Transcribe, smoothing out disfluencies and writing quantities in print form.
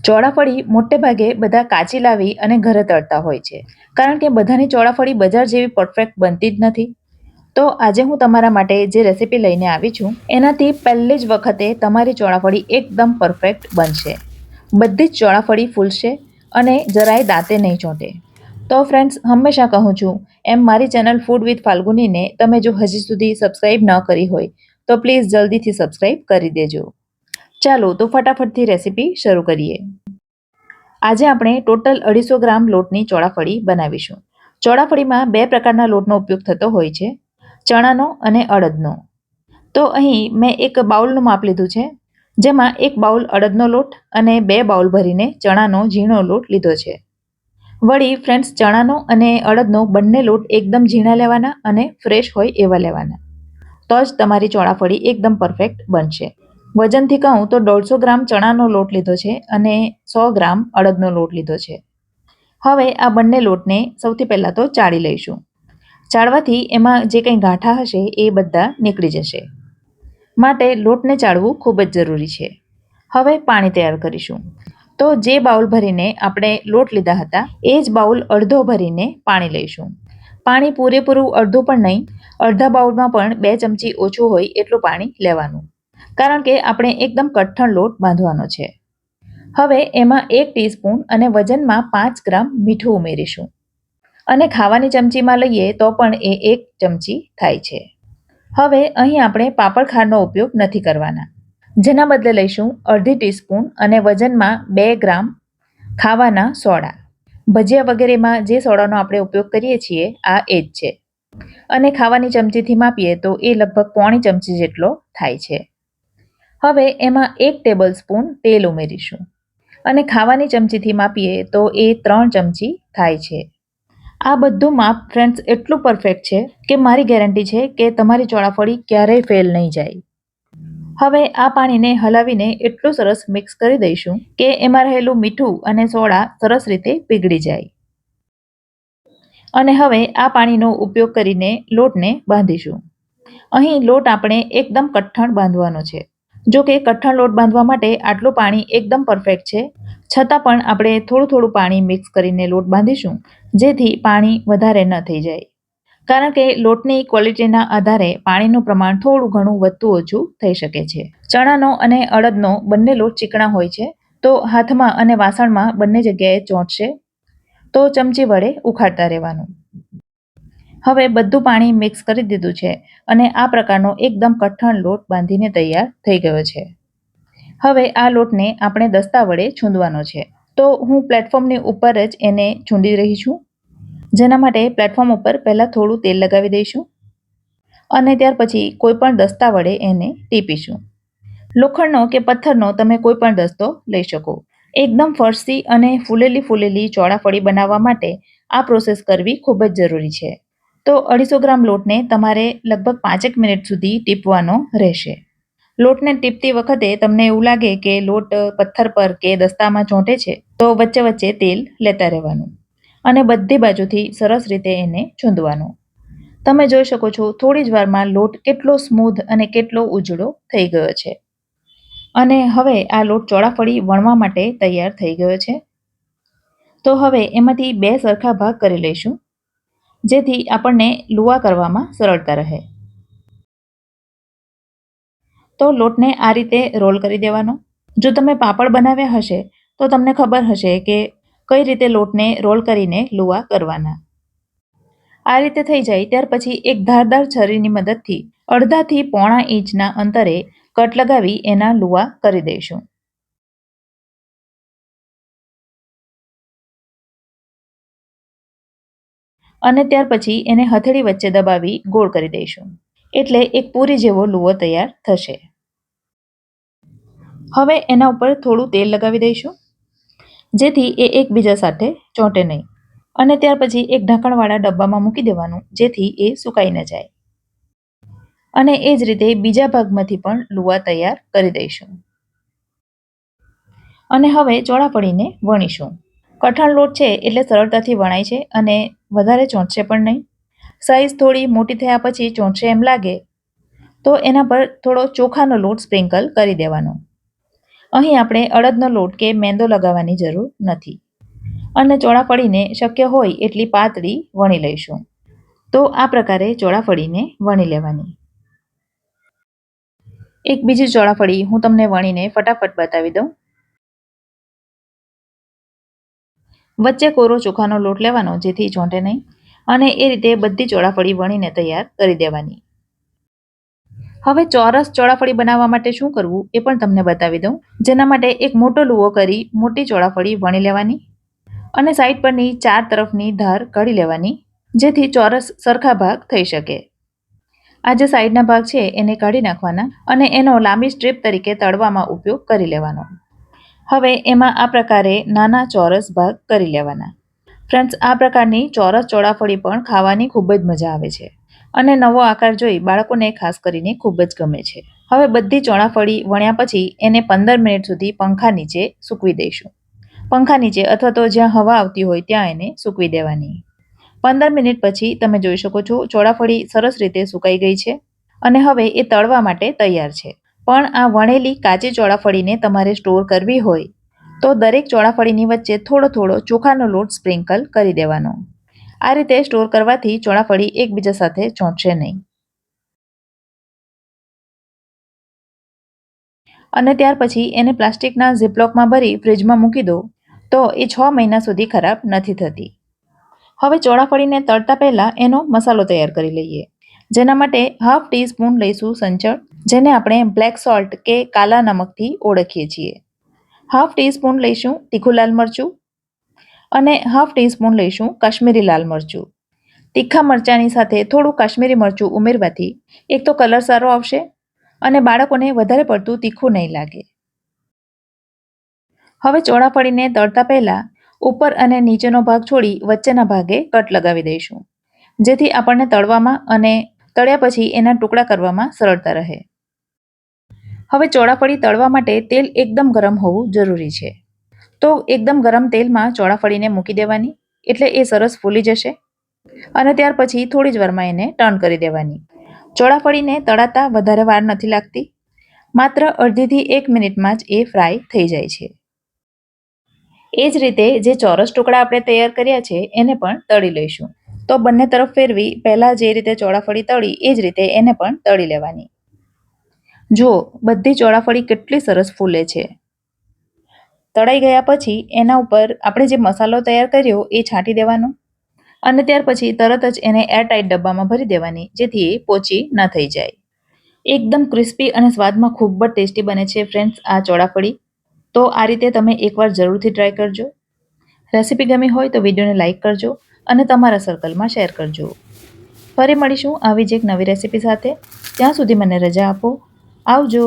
ચોળાફળી મોટે ભાગે બધા કાચી લાવી અને ઘરે તળતા હોય છે, કારણ કે બધાની ચોળાફળી બજાર જેવી પરફેક્ટ બનતી જ નથી. તો આજે હું તમારા માટે જે રેસીપી લઈને આવી છું એનાથી પહેલી જ વખતે તમારી ચોળાફળી એકદમ પરફેક્ટ બનશે. બધી જ ચોળાફળી ફૂલશે અને જરાય દાંતે નહીં ચોંટે. તો ફ્રેન્ડ્સ, હંમેશા કહું છું એમ મારી ચેનલ ફૂડ વિથ ફાલ્ગુનીને તમે જો હજી સુધી સબસ્ક્રાઈબ ન કરી હોય તો પ્લીઝ જલ્દીથી સબસ્ક્રાઈબ કરી દેજો. ચાલો તો ફટાફટથી રેસીપી શરૂ કરીએ. આજે આપણે ટોટલ 250 ગ્રામ લોટની ચોળાફળી બનાવીશું. ચોળાફળીમાં બે પ્રકારના લોટનો ઉપયોગ થતો હોય છે, ચણાનો અને અડદનો. તો અહીં મેં એક બાઉલનું માપ લીધું છે, જેમાં 1 બાઉલ અડદનો લોટ અને 2 બાઉલ ભરીને ચણાનો ઝીણો લોટ લીધો છે. વળી ફ્રેન્ડ્સ, ચણાનો અને અડદનો બંને લોટ એકદમ ઝીણા લેવાના અને ફ્રેશ હોય એવા લેવાના. તો જ તમારી ચોળાફળી એકદમ પરફેક્ટ બનશે. વજનથી કહું તો 150 ગ્રામ ચણાનો લોટ લીધો છે અને 100 ગ્રામ અડદનો લોટ લીધો છે. હવે આ બંને લોટને સૌથી પહેલાં તો ચાળી લઈશું. ચાળવાથી એમાં જે કંઈ ગાંઠા હશે એ બધા નીકળી જશે. માટે લોટને ચાળવું ખૂબ જ જરૂરી છે. હવે પાણી તૈયાર કરીશું. તો જે બાઉલ ભરીને આપણે લોટ લીધા હતા એ જ બાઉલ અડધો ભરીને પાણી લઈશું. પાણી પૂરેપૂરું અડધું પણ નહીં, અડધા બાઉલમાં પણ 2 ચમચી ઓછું હોય એટલું પાણી લેવાનું, કારણ કે આપણે એકદમ કઠણ લોટ બાંધવાનો છે. હવે એમાં 1 ટીસ્પૂન અને વજનમાં 5 ગ્રામ મીઠું ઉમેરીશું, અને ખાવાની ચમચીમાં લઈએ તો પણ એ 1 ચમચી થાય છે. હવે અહીં આપણે પાપડ ખાંડનો ઉપયોગ નથી કરવાના, જેના બદલે લઈશું અડધી ટીસ્પૂન અને વજનમાં 2 ગ્રામ ખાવાના સોડા. ભજીયા વગેરેમાં જે સોડાનો આપણે ઉપયોગ કરીએ છીએ આ એ જ છે, અને ખાવાની ચમચીથી માપીએ તો એ લગભગ પોણી ચમચી જેટલો થાય છે. હવે એમાં 1 ટેબલ સ્પૂન તેલ ઉમેરીશું, અને ખાવાની ચમચીથી માપીએ તો એ 3 ચમચી થાય છે. આ બધું માપ ફ્રેન્ડ્સ એટલું પરફેક્ટ છે કે મારી ગેરંટી છે કે તમારી ચોળાફળી ક્યારેય ફેલ નહીં જાય. હવે આ પાણીને હલાવીને એટલું સરસ મિક્સ કરી દઈશું કે એમાં રહેલું મીઠું અને સોડા સરસ રીતે પીગળી જાય. અને હવે આ પાણીનો ઉપયોગ કરીને લોટને બાંધીશું. અહીં લોટ આપણે એકદમ કઠણ બાંધવાનો છે. જો કે કઠણ લોટ બાંધવા માટે આટલું પાણી એકદમ પરફેક્ટ છે, છતાં પણ આપણે થોડું પાણી મિક્સ કરીને લોટ બાંધીશું, જેથી પાણી વધારે ન થઈ જાય. કારણ કે લોટની ક્વોલિટીના આધારે પાણીનું પ્રમાણ થોડું ઘણું વધતું ઓછું થઈ શકે છે. ચણાનો અને અડદનો બંને લોટ ચીકણા હોય છે, તો હાથમાં અને વાસણમાં બંને જગ્યાએ ચોંટશે, તો ચમચી વડે ઉખાડતા રહેવાનું. હવે બધું પાણી મિક્સ કરી દીધું છે અને આ પ્રકારનો એકદમ કઠણ લોટ બાંધીને તૈયાર થઈ ગયો છે. હવે આ લોટને આપણે દસ્તા વડે છૂંદવાનો છે. તો હું પ્લેટફોર્મની ઉપર જ એને છૂંદી રહી છું, જેના માટે પ્લેટફોર્મ ઉપર પહેલાં થોડું તેલ લગાવી દઈશું અને ત્યાર પછી કોઈ પણ દસ્તા વડે એને ટીપીશું. લોખંડનો કે પથ્થરનો તમે કોઈ પણ દસ્તો લઈ શકો. એકદમ ફરસી અને ફૂલેલી ચોળાફળી બનાવવા માટે આ પ્રોસેસ કરવી ખૂબ જ જરૂરી છે. તો 250 ગ્રામ લોટને તમારે લગભગ 5 મિનિટ સુધી ટીપવાનો રહેશે. લોટને ટીપતી વખતે તમને એવું લાગે કે લોટ પથ્થર પર કે દસ્તામાં ચોંટે છે, તો વચ્ચે વચ્ચે તેલ લેતા રહેવાનું અને બધી બાજુથી સરસ રીતે એને છૂંદવાનું. તમે જોઈ શકો છો થોડી જ વારમાં લોટ કેટલો સ્મૂધ અને કેટલો ઉજળો થઈ ગયો છે. અને હવે આ લોટ ચોળાફળી વણવા માટે તૈયાર થઈ ગયો છે. તો હવે એમાંથી 2 સરખા ભાગ કરી લઈશું, જેથી આપણને લુવા કરવામાં સરળતા રહે. તો લોટને આ રીતે રોલ કરી દેવાનો. જો તમે પાપડ બનાવ્યા હશે તો તમને ખબર હશે કે કઈ રીતે લોટને રોલ કરીને લુવા કરવાના. આ રીતે થઈ જાય ત્યાર પછી એક ધારદાર છરીની મદદથી અડધાથી પોણા ઇંચના અંતરે કટ લગાવી એના લુવા કરી દઈશું. અને ત્યાર પછી એને હથેળી વચ્ચે દબાવી ગોળ કરી દઈશું, એટલે એક પૂરી જેવો લુવો તૈયાર થશે. હવે એના ઉપર થોડું તેલ લગાવી દઈશું, જેથી એ એકબીજા સાથે ચોંટે નહીં. અને ત્યાર પછી એક ઢાંકણવાળા ડબ્બામાં મૂકી દેવાનું, જેથી એ સુકાઈ ન જાય. અને એ જ રીતે બીજા ભાગમાંથી પણ લુવા તૈયાર કરી દઈશું. અને હવે ચોળાફળીને વણીશું. કઠણ લોટ છે એટલે સરળતાથી વણાય છે અને વધારે ચોંટશે પણ નહીં. સાઈઝ થોડી મોટી થયા પછી ચોંટશે એમ લાગે તો એના પર થોડો ચોખાનો લોટ સ્પ્રિંકલ કરી દેવાનો. અહીં આપણે અડદનો લોટ કે મેંદો લગાવવાની જરૂર નથી અને ચોળાફળીને શક્ય હોય એટલી પાતળી વણી લઈશું. તો આ પ્રકારે ચોળાફળીને વણી લેવાની. એક બીજી ચોળાફળી હું તમને વણીને ફટાફટ બતાવી દઉં. વચ્ચે કોરો ચોખાનો લોટ લેવાનો જેથી ચોંટે નહીં અને એ રીતે બધી ચોળાફળી વણીને તૈયાર કરી દેવાની. હવે ચોરસ ચોળાફળી બનાવવા માટે શું કરવું એ પણ તમને બતાવી દઉં. જેના માટે એક મોટો લુવો કરી મોટી ચોળાફળી વણી લેવાની અને સાઈડ પરની 4 તરફની ધાર કાઢી લેવાની જેથી ચોરસ સરખા ભાગ થઈ શકે. આ જે સાઈડના ભાગ છે એને કાઢી નાખવાના અને એનો લાંબી સ્ટ્રીપ તરીકે તળવામાં ઉપયોગ કરી લેવાનો. હવે એમાં આ પ્રકારે નાના ચોરસ ભાગ કરી લેવાના. ફ્રેન્ડ્સ, આ પ્રકારની ચોરસ ચોળાફળી પણ ખાવાની ખૂબ જ મજા આવે છે અને નવો આકાર જોઈ બાળકોને ખાસ કરીને ખૂબ જ ગમે છે. હવે બધી ચોળાફળી વણ્યા પછી એને 15 મિનિટ સુધી પંખા નીચે સૂકવી દઈશું. પંખા નીચે અથવા તો જ્યાં હવા આવતી હોય ત્યાં એને સૂકવી દેવાની. 15 મિનિટ પછી તમે જોઈ શકો છો ચોળાફળી સરસ રીતે સુકાઈ ગઈ છે અને હવે એ તળવા માટે તૈયાર છે. પણ આ વણેલી કાચી ચોળાફળીને તમારે સ્ટોર કરવી હોય તો દરેક ચોળાફળીની વચ્ચે થોડો થોડો ચોખાનો લોટ સ્પ્રિંકલ કરી દેવાનો. આ રીતે સ્ટોર કરવાથી ચોળાફળી એકબીજા સાથે ચોંટશે નહીં. અને ત્યાર પછી એને પ્લાસ્ટિકના ઝીપલોકમાં ભરી ફ્રીજમાં મૂકી દો તો એ 6 મહિના સુધી ખરાબ નથી થતી. હવે ચોળાફળીને તળતા પહેલા એનો મસાલો તૈયાર કરી લઈએ. જેના માટે હાફ ટીસ્પૂન લઈશું સંચળ, જેને આપણે બ્લેક સોલ્ટ કે કાલા નમકથી ઓળખીએ છીએ. હાફ ટીસ્પૂન લઈશું તીખું લાલ મરચું અને હાફ ટીસ્પૂન લઈશું કાશ્મીરી લાલ મરચું. તીખા મરચાંની સાથે થોડું કાશ્મીરી મરચું ઉમેરવાથી એક તો કલર સારો આવશે અને બાળકોને વધારે પડતું તીખું નહીં લાગે. હવે ચોળાફળીને તળતા પહેલા ઉપર અને નીચેનો ભાગ છોડી વચ્ચેના ભાગે કટ લગાવી દઈશું જેથી આપણને તળવામાં અને તળ્યા પછી એના ટુકડા કરવામાં સરળતા રહે. હવે ચોળાફળી તળવા માટે તેલ એકદમ ગરમ હોવું જરૂરી છે. તો એકદમ ગરમ તેલમાં ચોળાફળીને મૂકી દેવાની એટલે એ સરસ ફૂલી જશે અને ત્યાર પછી થોડી જ વારમાં એને ટર્ન કરી દેવાની. ચોળાફળીને તળાતા વધારે વાર નથી લાગતી. માત્ર અડધીથી 1 મિનિટમાં જ એ ફ્રાય થઈ જાય છે. એ જ રીતે જે ચોરસ ટુકડા આપણે તૈયાર કર્યા છે એને પણ તળી લઈશું. તો બંને તરફ ફેરવી પહેલા જે રીતે ચોળાફળી તળી એ જ રીતે એને પણ તળી લેવાની. જુઓ, બધી ચોળાફળી કેટલી સરસ ફૂલે છે. તળાઈ ગયા પછી એના ઉપર આપણે જે મસાલો તૈયાર કર્યો એ છાંટી દેવાનો અને ત્યાર પછી તરત જ એને એરટાઇટ ડબ્બામાં ભરી દેવાની જેથી એ પોચી ન થઈ જાય. એકદમ ક્રિસ્પી અને સ્વાદમાં ખૂબ જ ટેસ્ટી બને છે ફ્રેન્ડ્સ આ ચોળાફળી. તો આ રીતે તમે એકવાર જરૂરથી ટ્રાય કરજો. રેસીપી ગમી હોય તો વિડીયોને લાઇક કરજો અને તમારા સર્કલમાં શેર કરજો. ફરી મળીશું આવી જ એક નવી રેસીપી સાથે. ત્યાં સુધી મને રજા આપો. આવજો.